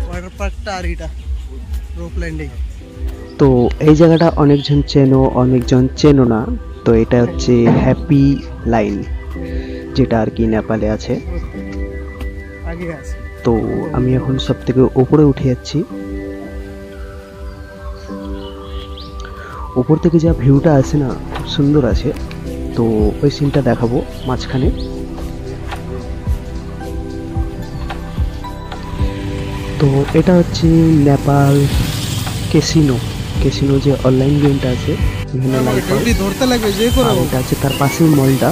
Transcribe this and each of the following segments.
Water পার্কটা আর এটা rope landing. তো এই জায়গাটা অনেকজন চেনো, অনেকজন চেনো না। তো এটা হচ্ছে হ্যাপি লাইন, যেটা আর কি নেপালে আছে। আগে আছে। তো আমি এখন সব থেকে উপরে উঠে যাচ্ছি। উপর থেকে যা ভিউটা আছে না, খুব সুন্দর আছে। তো ওই সিনটা দেখাবো মাঝখানে। তো এটা হচ্ছে নেপাল ক্যাসিনো। ক্যাসিনো যে অনলাইন গেমটা আছে, এখানে লাইভ হয়। ধরতে লাগবে যে করে। আর এটা আছে তার পাশের মলটা,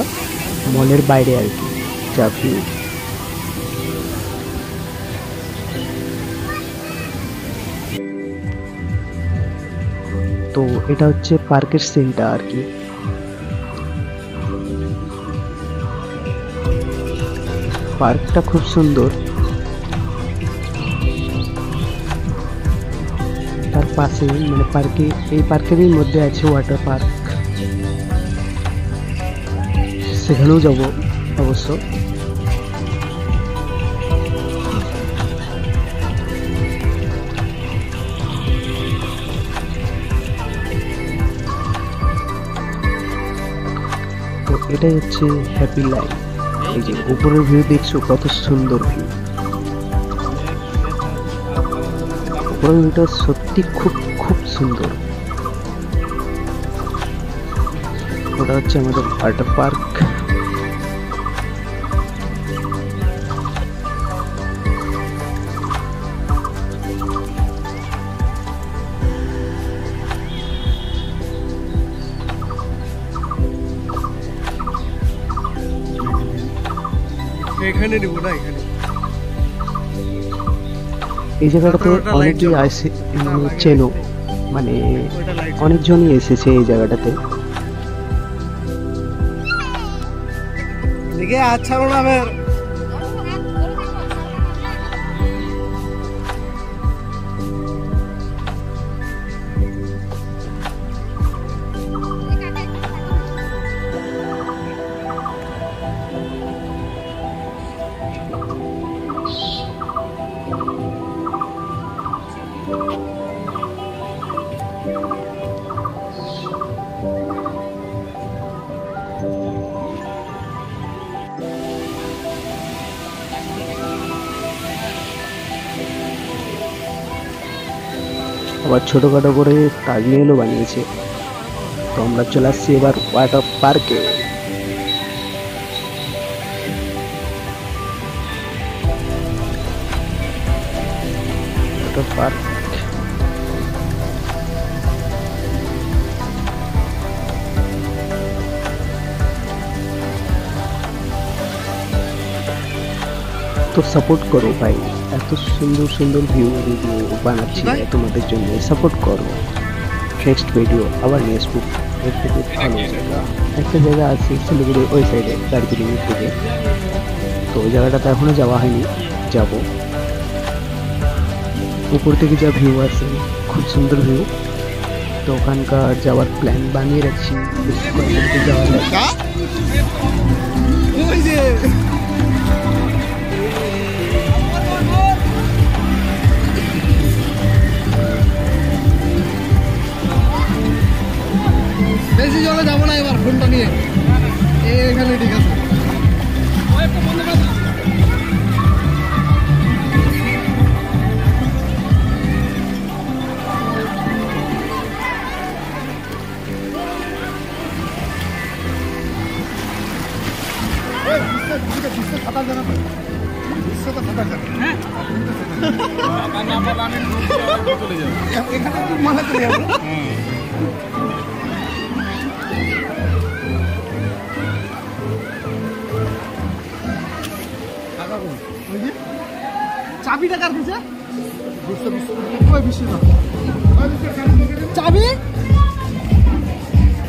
মলের বাইরে আর কি যা ভিউ। তো এটা হচ্ছে পার্কের সিনটা আর কি। পার্কটা খুব সুন্দর। তার পাশে মানে পার্কে, এই পার্কেরই মধ্যে আছে ওয়াটার পার্ক, সেখানেও যাব অবশ্য। তো এটাই হচ্ছে হ্যাপি লাইফ। এই যে উপরের ভিউ দেখছো, কত সুন্দর ভিউ। উপরের ভিউটা সত্যি খুব খুব সুন্দর। ওটা হচ্ছে আমাদের ওয়াটার পার্ক। এখানে নিব না, এখানে এই জায়গাটাতে অনেকেই আসে, চেনো, মানে অনেকজনই এসেছে এই জায়গাটাতে। দেখে আচ্ছা না আমার আবার ছোটখাটো করে তাজমহলও বানিয়েছে। তো আমরা চলে আসছি এবার ওয়াটার পার্কে। ওয়াটার পার্ক তো সাপোর্ট করো ভাই, এত সুন্দর সুন্দর ভিডিও বানাচ্ছি তোমাদের জন্য, সাপোর্ট করো। নেক্সট ভিডিও আবার নিয়ে আসবো এর থেকে ভালো জায়গা। একটা জায়গা আছে শিলিগুড়ি ওই সাইডে, দার্জিলিংয়ের দিকে। তো ওই জায়গাটাতে এখনো যাওয়া হয়নি, যাব। উপর থেকে যা ভিউ আছে, খুব সুন্দর ভিউ। তো ওখানকার যাওয়ার প্ল্যান বানিয়ে রাখছি, যাওয়া যায়। বেশি জলে যাবো না এবার, ফোনটা নিয়ে এখানে ঠিক আছে। সাঁতার জানা তো, বিশ্বতে সাঁতার জানা। হ্যাঁ এখানে তো মাথা চলে যাবো। চাবিটা কার দিছে? চাবি